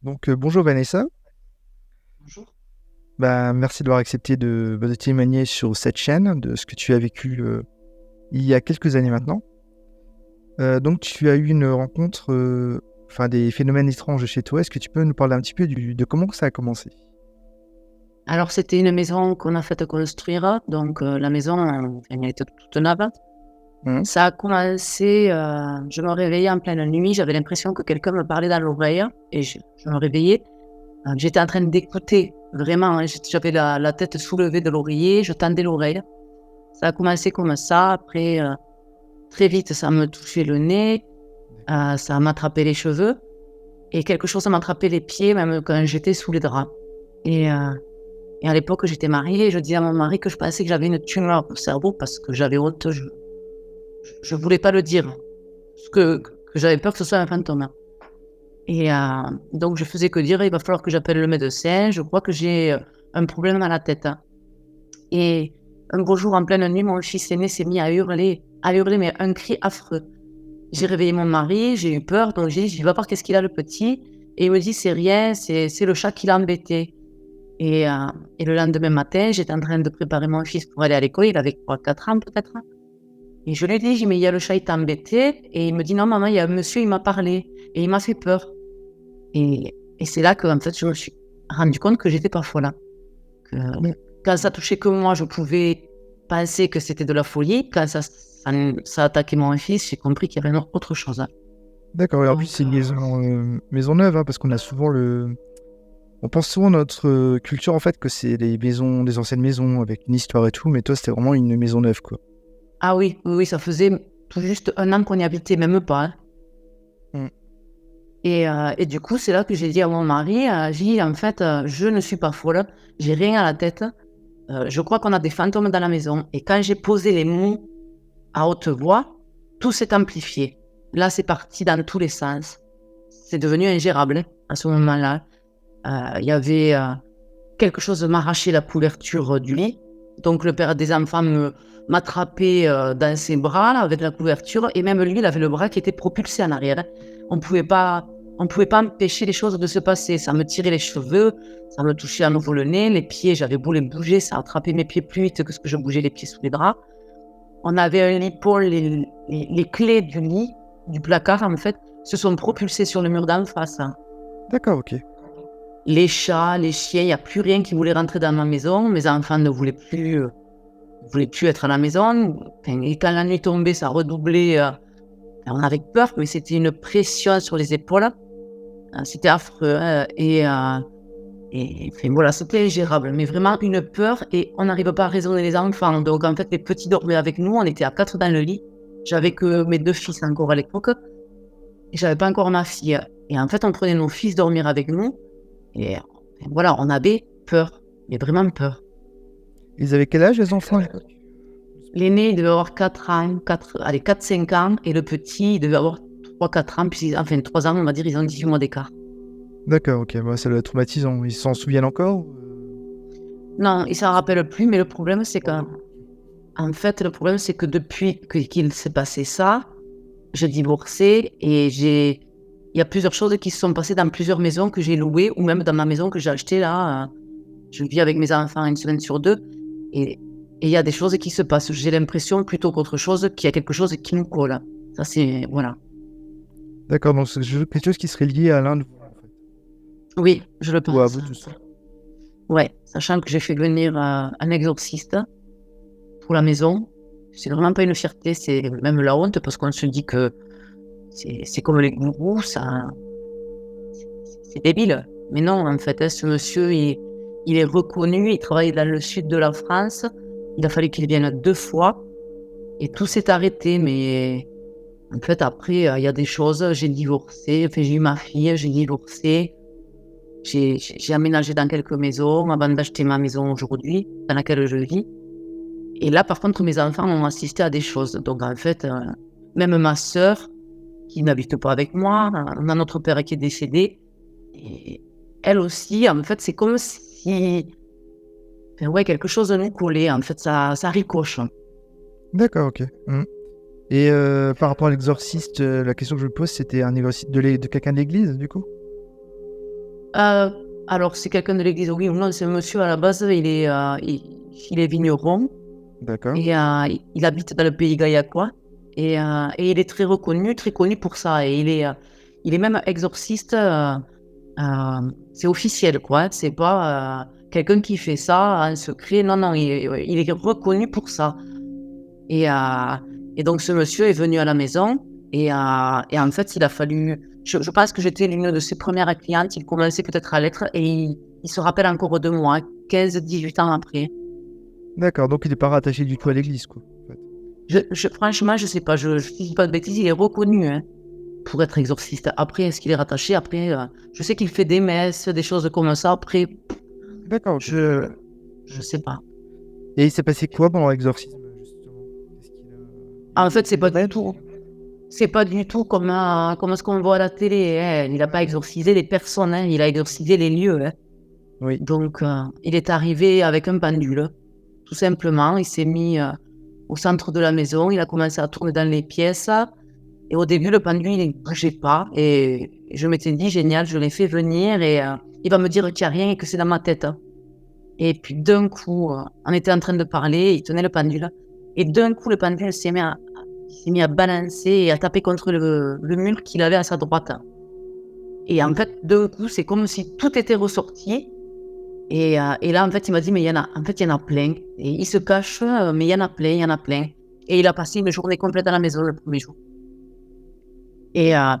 Bonjour Vanessa. Bonjour. Merci d'avoir accepté de témoigner sur cette chaîne de ce que tu as vécu il y a quelques années maintenant. Donc, tu as eu une rencontre, des phénomènes étranges chez toi. Est-ce que tu peux nous parler un petit peu de comment ça a commencé? Alors, c'était une maison qu'on a fait construire, donc la maison, elle était toute neuve. Mhm. Ça a commencé, je me réveillais en pleine nuit, j'avais l'impression que quelqu'un me parlait dans l'oreille et je me réveillais. J'étais en train d'écouter, vraiment, hein, j'avais la tête soulevée de l'oreiller, je tendais l'oreille. Ça a commencé comme ça, après, très vite, ça me touchait le nez, ça m'attrapait les cheveux et quelque chose m'attrapait les pieds, même quand j'étais sous les draps. Et Et à l'époque, j'étais mariée et je disais à mon mari que je pensais que j'avais une tumeur au cerveau parce que j'avais honte. Je voulais pas le dire, parce que j'avais peur que ce soit un fantôme. Et donc, je faisais que dire, il va falloir que j'appelle le médecin. Je crois que j'ai un problème à la tête. Et un beau jour, en pleine nuit, mon fils aîné s'est mis à hurler, mais un cri affreux. J'ai réveillé mon mari, j'ai eu peur, donc j'ai dit, je vais voir qu'est-ce qu'il a le petit. Et il me dit, c'est rien, c'est le chat qui l'a embêté. Et, heu et le lendemain matin, j'étais en train de préparer mon fils pour aller à l'école, il avait quoi, 4 ans peut-être? Et je lui ai dit: «Mais il y a le chat, il t'a embêté?» Et il me dit: «Non maman, il y a un monsieur, il m'a parlé et il m'a fait peur». Et c'est là qu'en fait, je me suis rendu compte que j'étais pas folle, hein. Que Ouais. quand ça touchait que moi, je pouvais penser que c'était de la folie. Quand ça attaquait mon fils, j'ai compris qu'il y avait autre chose, hein. D'accord, et en plus, Donc c'est une maison neuve, hein, parce qu'on a souvent on pense souvent dans notre culture, en fait, que c'est des anciennes maisons avec une histoire et tout, mais toi, c'était vraiment une maison neuve, quoi. ah oui, oui, oui, ça faisait tout juste 1 an qu'on y habitait, même pas, hein. Mm. Et du coup, c'est là que j'ai dit à mon mari, j'ai dit: «En fait, je ne suis pas folle, j'ai rien à la tête, je crois qu'on a des fantômes dans la maison». Et quand j'ai posé les mots à haute voix, tout s'est amplifié. Là, c'est parti dans tous les sens. C'est devenu ingérable, hein, à ce moment-là. Il y avait, quelque chose m'arrachait la couverture, du lit. Donc le père des enfants m'attrapait, dans ses bras là, avec la couverture, et même lui, il avait le bras qui était propulsé en arrière, hein. On pouvait pas on pouvait pas empêcher les choses de se passer. Ça me tirait les cheveux, ça me touchait à nouveau le nez, les pieds, j'avais beau les bouger, ça attrapait mes pieds plus vite que ce que je bougeais les pieds sous les draps. On avait un lit pour les clés du lit, du placard en fait, se sont propulsées sur le mur d'en face, hein. D'accord, ok. Les chats, les chiens, il y a plus rien qui voulait rentrer dans ma maison. Mes enfants ne voulaient plus être à la maison. Enfin, et quand la nuit tombait, ça redoublait, on avait peur, mais c'était une pression sur les épaules. C'était affreux, hein, et enfin voilà, c'était ingérable, mais vraiment une peur, et on n'arrive pas à raisonner les enfants. Donc en fait, les petits dormaient avec nous, on était à 4 dans le lit. J'avais que mes 2 fils encore à l'époque et j'avais pas encore ma fille, et en fait, on prenait nos fils dormir avec nous. Et voilà, on avait peur, mais vraiment peur. Ils avaient quel âge, les enfants, à l'époque? L'aîné, il devait avoir 4 ans, 4-5 ans, et le petit, il devait avoir 3-4 ans, puis enfin 3 ans, on va dire, ils ont 18 mois d'écart. D'accord, ok, ça doit être traumatisant. Ils s'en souviennent encore? Non, il s'en rappelle plus, mais le problème, c'est qu'en fait, le problème, c'est que depuis qu'il s'est passé ça, j'ai divorcé et il y a plusieurs choses qui se sont passées dans plusieurs maisons que j'ai louées, ou même dans ma maison que j'ai achetée là. Je vis avec mes enfants 1 semaine sur 2, et il y a des choses qui se passent. J'ai l'impression plutôt qu'autre chose qu'il y a quelque chose qui nous colle. Ça, c'est voilà. D'accord, donc c'est quelque chose qui serait lié à l'un de vous, en fait. Oui, je le Ou à pense. vous tous. Ouais, sachant que j'ai fait venir, un exorciste pour la maison. C'est vraiment pas une fierté, c'est même la honte, parce qu'on se dit que c'est comme les gourous, ça c'est débile. Mais non, en fait, hein, ce monsieur, il est reconnu, il travaille dans le sud de la France. Il a fallu qu'il vienne 2 fois et tout s'est arrêté, mais en fait, après, il y a des choses, j'ai divorcé, enfin, j'ai eu ma fille, j'ai divorcé, j'ai aménagé dans quelques maisons avant d'acheter ma maison aujourd'hui, dans laquelle je vis. Et là, par contre, mes enfants ont assisté à des choses. Donc, en fait, même ma sœur, qui n'habite pas avec moi, on a notre père qui est décédé, et elle aussi, en fait, c'est comme si, enfin, ouais, quelque chose nous collait. En fait, ça ricoche. D'accord, ok. Et par rapport à l'exorciste, la question que je me pose, c'était un exorciste de quelqu'un de l'église, du coup? Alors, c'est quelqu'un de l'église, oui ou non, c'est un monsieur à la base, il est vigneron D'accord. et il habite dans le pays gaillacois et il est très reconnu, très connu pour ça et il est même exorciste, c'est officiel quoi, c'est pas, quelqu'un qui fait ça en secret. Non, non, il est reconnu pour ça et heu et donc ce monsieur est venu à la maison et en fait, il a fallu je pense que j'étais l'une de ses premières clientes, il commençait peut-être à l'être et il se rappelle encore de moi 15-18 ans après. D'accord, donc il est pas rattaché du tout à l'église, quoi, en fait. Franchement, je sais pas, je dis pas de bêtises, il est reconnu, hein, pour être exorciste. Après, est-ce qu'il est rattaché? Après, je sais qu'il fait des messes, des choses comme ça. Après, D'accord, OK. je sais pas. Et il s'est passé quoi pendant l'exorcisme, justement? Qu'est-ce qu'il En fait, il est net? c'est pas du tout comme ce qu'on voit à la télé, hein. Il a pas exorcisé les personnes, hein, il a exorcisé les lieux, hein. Oui. Donc, il est arrivé avec un pendule, tout simplement. Il s'est mis, au centre de la maison, il a commencé à tourner dans les pièces et au début, le pendule, il ne bougeait pas et je m'étais dit: «Génial», je l'ai fait venir et il va me dire qu'il y a rien et que c'est dans ma tête, hein. Et puis d'un coup, on était en train de parler, il tenait le pendule et d'un coup, le pendule s'est mis à balancer et à taper contre le mur qu'il avait à sa droite et en fait, d'un coup, c'est comme si tout était ressorti et là, en fait, il m'a dit: «Mais il y en a plein» et il se cache, mais il y en a plein, il y en a plein et il a passé une journée complète à la maison le premier jour et heu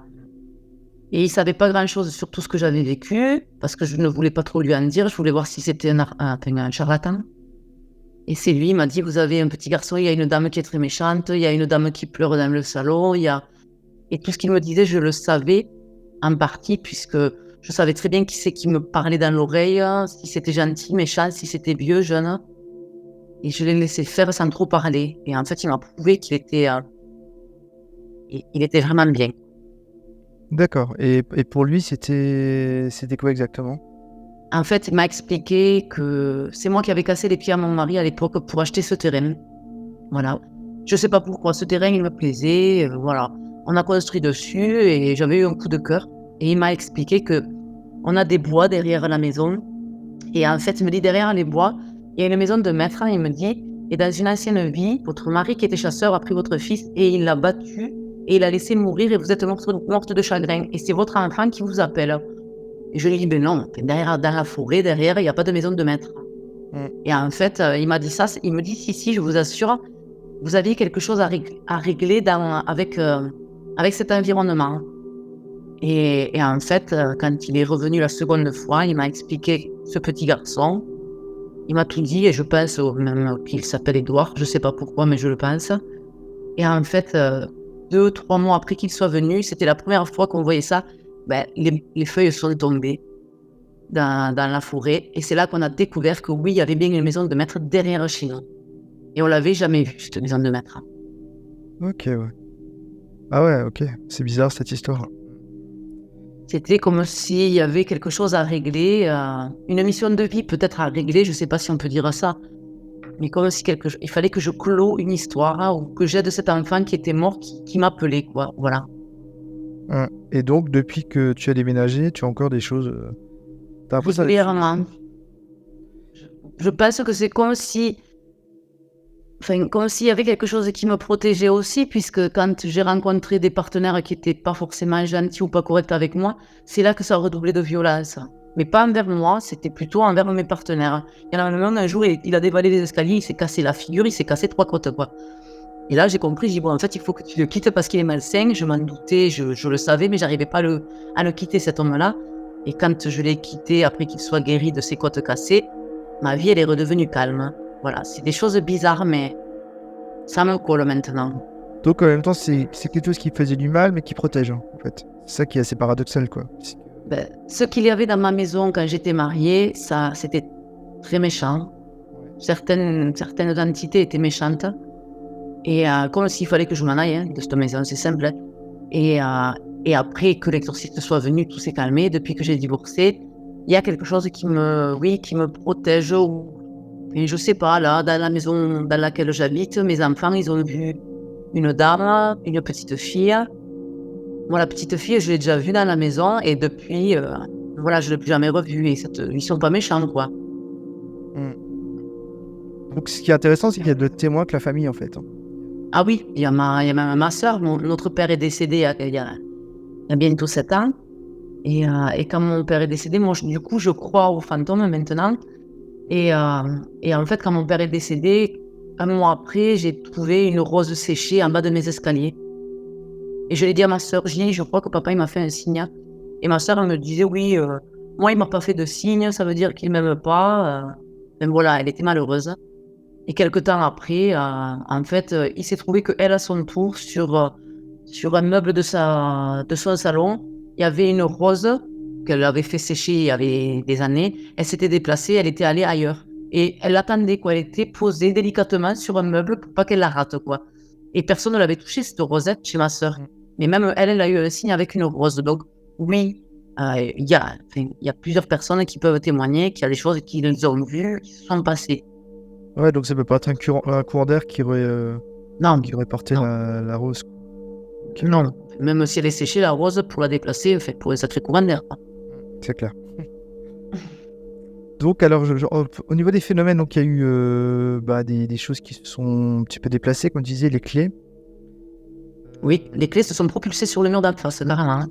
et il savait pas grand-chose sur tout ce que j'avais vécu parce que je ne voulais pas trop lui en dire. Je voulais voir si c'était un charlatan et c'est lui, il m'a dit: «Vous avez un petit garçon, il y a une dame qui est très méchante, il y a une dame qui pleure dans le salon, il y a» et tout ce qu'il me disait, je le savais en partie puisque je savais très bien qui c'est qui me parlait dans l'oreille, si c'était gentil, méchant, si c'était vieux, jeune et je l'ai laissé faire sans trop parler et en fait, il m'a prouvé il était vraiment bien. D'accord, et pour lui, c'était quoi exactement? En fait, il m'a expliqué que c'est moi qui avais cassé les pieds à mon mari à l'époque pour acheter ce terrain. Voilà. Je sais pas pourquoi, ce terrain, il me plaisait, voilà. On a construit dessus et j'avais eu un coup de cœur et il m'a expliqué que on a des bois derrière la maison et en fait, il me dit: «Derrière les bois, il y a une maison de maître», il me dit: «Et dans une ancienne vie, votre mari qui était chasseur a pris votre fils et il l'a battu et il l'a laissé mourir et vous êtes morte de chagrin et c'est votre enfant qui vous appelle». Et je lui dis: «Ben non, derrière dans la forêt, derrière, il y a pas de maison de maître». Mmh. Et en fait, il m'a dit ça, il me dit: «Si, si, je vous assure, vous aviez quelque chose à régler avec cet environnement». Et en fait, quand il est revenu la seconde fois, il m'a expliqué ce petit garçon. Il m'a tout dit et je pense même qu'il s'appelle Édouard, je sais pas pourquoi, mais je le pense. Et en fait, 2-3 mois après qu'il soit venu, c'était la première fois qu'on voyait ça, les feuilles sont tombées dans la forêt et c'est là qu'on a découvert que oui, il y avait bien une maison de maître derrière chez nous et on l'avait jamais vue cette maison de maître. OK, ouais. Ah ouais, OK. C'est bizarre cette histoire. C'était comme s'il y avait quelque chose à régler, une mission de vie peut-être à régler, je sais pas si on peut dire ça, mais comme si il fallait que je clôt une histoire, ou que j'aide cet enfant qui était mort, qui m'appelait quoi, voilà. Mmh, et donc depuis que tu as déménagé, tu as encore des choses, tu as l'impression d'être Régulièrement. Je je pense que c'est comme si enfin, comme s'il y avait quelque chose qui me protégeait aussi, puisque quand j'ai rencontré des partenaires qui étaient pas forcément gentils ou pas corrects avec moi, c'est là que ça redoublait de violence. Mais pas envers moi, c'était plutôt envers mes partenaires. Il y en a même un jour, il a dévalé les escaliers, il s'est cassé la figure, il s'est cassé 3 côtes, quoi. Et là, j'ai compris, j'ai dit: «Bon, en fait, il faut que tu le quittes parce qu'il est malsain». Je m'en doutais, je le savais, mais j'arrivais pas à le quitter, cet homme-là. Et quand je l'ai quitté, après qu'il soit guéri de ses côtes cassées, ma vie, elle est redevenue calme. Voilà, c'est des choses bizarres, mais ça me colle maintenant. donc en même temps, c'est quelque chose qui faisait du mal, mais qui protège, hein, en fait. C'est ça qui est assez paradoxal, quoi. C'est que Ce qu'il y avait dans ma maison quand j'étais mariée, ça, c'était très méchant. ouais. Certaines entités étaient méchantes et comme s'il fallait que je m'en aille, hein, de cette maison, c'est simple, hein. Et et après que l'exorciste soit venu, tout s'est calmé. Depuis que j'ai divorcé, il y a quelque chose qui me protège ou et je sais pas, là, dans la maison dans laquelle j'habite, mes enfants, ils ont vu une dame, une petite fille. Moi, la petite fille, je l'ai déjà vue dans la maison et depuis, voilà, je l'ai plus jamais revu et ils sont pas méchants, quoi. Mm. Donc, ce qui est intéressant, c'est qu'il y a d'autres témoins que la famille, en fait. Ah oui, il y a même ma sœur. Notre père est décédé il y a bientôt 7 ans. Et quand mon père est décédé, moi, du coup, je crois aux fantômes maintenant. Et en fait, quand mon père est décédé, un mois après, j'ai trouvé une rose séchée en bas de mes escaliers. Et je l'ai dit à ma sœur, je crois que papa, il m'a fait un signe. Et ma sœur, elle me disait, oui, moi, il m'a pas fait de signe, ça veut dire qu'il m'aime pas. Mais voilà, elle était malheureuse. Et quelque temps après, en fait, il s'est trouvé qu'elle, à son tour, sur un meuble de son salon, il y avait une rose qu'elle avait fait sécher il y avait des années. Elle s'était déplacée, elle était allée ailleurs. Et elle l'attendait, quoi. Elle était posée délicatement sur un meuble pour pas qu'elle la rate, quoi. Et personne ne l'avait touchée, cette rosette, chez ma sœur. Mais même elle a eu un signe avec une rose. Donc, oui, il y a plusieurs personnes qui peuvent témoigner qu'il y a des choses qu'ils ont vues, qui se sont passées. Ouais, donc ça peut pas être un courant d'air Non, qui aurait porté non. la rose. Okay. Non, même si elle est séchée, la rose, pour la déplacer, pour un sacré courant d'air. C'est clair. Donc, alors, au niveau des phénomènes, donc, il y a eu des choses qui se sont un petit peu déplacées, comme tu disais, les clés. Oui, les clés se sont propulsées sur le mur d'en face, carrément.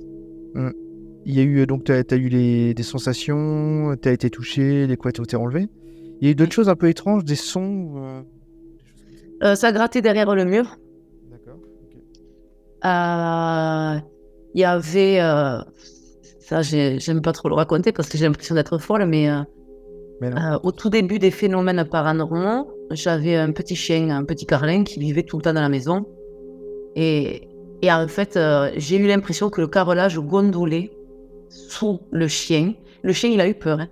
Il y a eu, donc, tu as eu des sensations, tu as été touché, les couettes ont été enlevées. Il y a eu d'autres choses un peu étranges, des sons. Ça grattait derrière le mur. D'accord. Okay. Il y avait... ça, j'aime pas trop le raconter parce que j'ai l'impression d'être folle, mais au tout début des phénomènes paranormaux, j'avais un petit chien, un petit carlin qui vivait tout le temps dans la maison. Et en fait, j'ai eu l'impression que le carrelage gondolait sous le chien. Le chien, il a eu peur. Hein.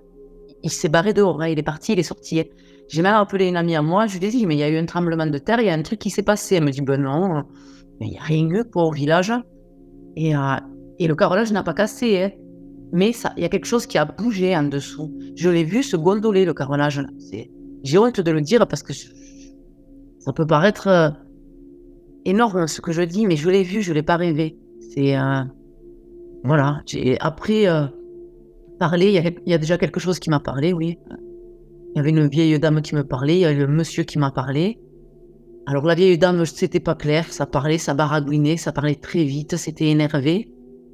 Il s'est barré dehors, hein. Il est parti, il est sorti. Hein. J'ai même appelé une amie à moi, je lui ai dit, mais il y a eu un tremblement de terre, il y a un truc qui s'est passé. Elle me dit, ben non, mais il n'y a rien eu quoi, au village. Et le carrelage n'a pas cassé, hein. Mais il y a quelque chose qui a bougé en dessous. Je l'ai vu se gondoler, le carrelage. J'ai honte de le dire parce que ça peut paraître énorme ce que je dis, mais je l'ai vu, je ne l'ai pas rêvé. Voilà. Après parler, il y a déjà quelque chose qui m'a parlé, oui. Il y avait une vieille dame qui me parlait, il y avait le monsieur qui m'a parlé. Alors la vieille dame, c'était pas clair, ça parlait, ça baragouinait, ça parlait très vite, c'était énervé.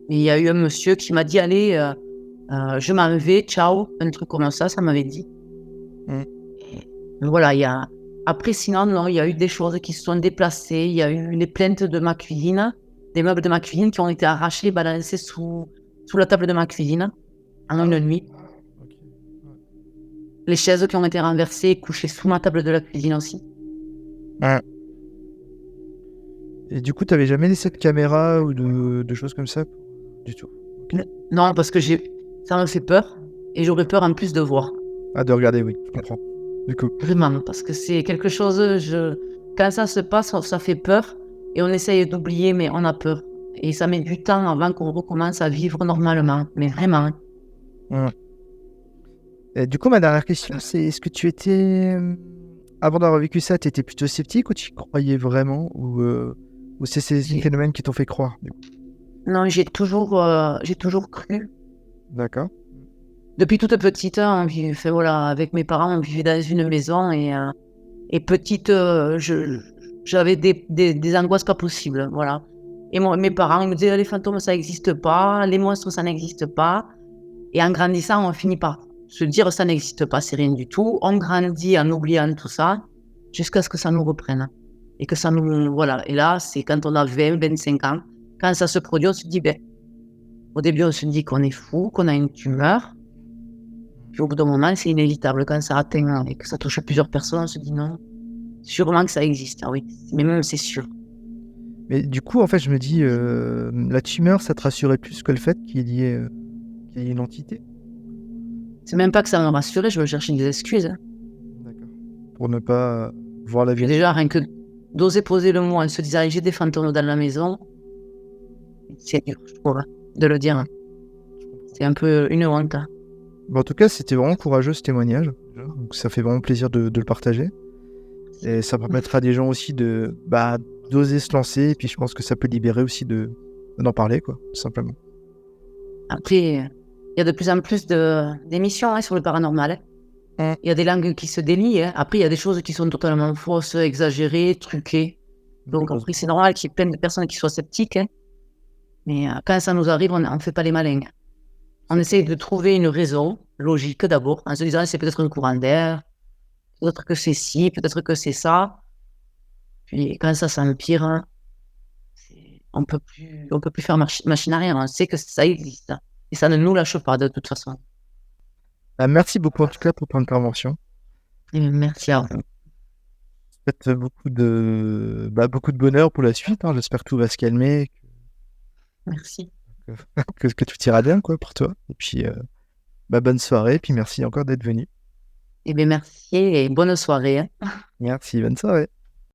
Mais il y a eu un monsieur qui m'a dit, allez, je m'en vais, ciao, un truc comme ça m'avait dit. Et voilà, après sinon, non, il y a eu des choses qui se sont déplacées, il y a eu les plaintes de ma cuisine, des meubles de ma cuisine qui ont été arrachés, balancés sous la table de ma cuisine, en une nuit. Okay. Les chaises qui ont été renversées, couchées sous ma table de la cuisine aussi. Ouais. Et du coup, tu n'avais jamais laissé de caméra ou de choses comme ça du tout? Okay. Non, parce que ça me fait peur et j'aurais peur en plus de voir. Ah, de regarder, oui, je comprends. Du coup. Vraiment, parce que c'est quelque chose, quand ça se passe, ça fait peur et on essaye d'oublier, mais on a peur. Et ça met du temps avant qu'on recommence à vivre normalement, mais vraiment. Et du coup, ma dernière question, c'est est-ce que tu étais, avant d'avoir vécu ça, tu étais plutôt sceptique ou tu y croyais vraiment ou c'est ces phénomènes qui t'ont fait croire du coup? Non, j'ai toujours cru. D'accord. Depuis toute petite, voilà, avec mes parents, on vivait dans une maison et petite, j'avais des angoisses pas possibles, voilà. Et mes parents, ils me disaient, les fantômes, ça n'existe pas, les monstres, ça n'existe pas. Et en grandissant, on finit par se dire, ça n'existe pas, c'est rien du tout. On grandit en oubliant tout ça, jusqu'à ce que ça nous reprenne. Et que ça nous, voilà. Et là, c'est quand on a 20, 25 ans, quand ça se produit, on se dit, au début, on se dit qu'on est fou, qu'on a une tumeur. Puis au bout d'un moment, c'est inévitable. Quand ça atteint et que ça touche plusieurs personnes, on se dit non, sûrement que ça existe. Ah oui, mais même c'est sûr. Mais du coup, en fait, je me dis, la tumeur, ça te rassurait plus que le fait qu'il y ait une entité? C'est même pas que ça me rassurait, je veux chercher des excuses. D'accord. Pour ne pas voir la vie. Déjà, rien que d'oser poser le mot en se disant j'ai des fantômes dans la maison, c'est dur, je trouve, de le dire. C'est un peu une honte. Bon, en tout cas, c'était vraiment courageux ce témoignage. Donc, ça fait vraiment plaisir de le partager. Et ça permettra à des gens aussi d'oser se lancer. Et puis, je pense que ça peut libérer aussi d'en parler, quoi, tout simplement. Après, il y a de plus en plus d'émissions sur le paranormal. Mm. Il y a des langues qui se délient. Après, il y a des choses qui sont totalement fausses, exagérées, truquées. Donc, après, c'est normal qu'il y ait plein de personnes qui soient sceptiques. Mais quand ça nous arrive, on ne fait pas les malins. On essaie de trouver une raison logique d'abord, en se disant c'est peut-être un courant d'air, peut-être que c'est ci, peut-être que c'est ça. Puis quand ça s'empire, on peut plus faire machine arrière. On sait que ça existe. Et ça ne nous lâche pas de toute façon. Bah, merci beaucoup en tout cas pour ton intervention. Et merci à vous. Peut-être beaucoup de bonheur pour la suite. Hein. J'espère que tout va se calmer, Merci. que tout ira bien quoi, pour toi. Et puis, bonne soirée. Et puis merci encore d'être venu. Et bien merci et bonne soirée. Merci, bonne soirée.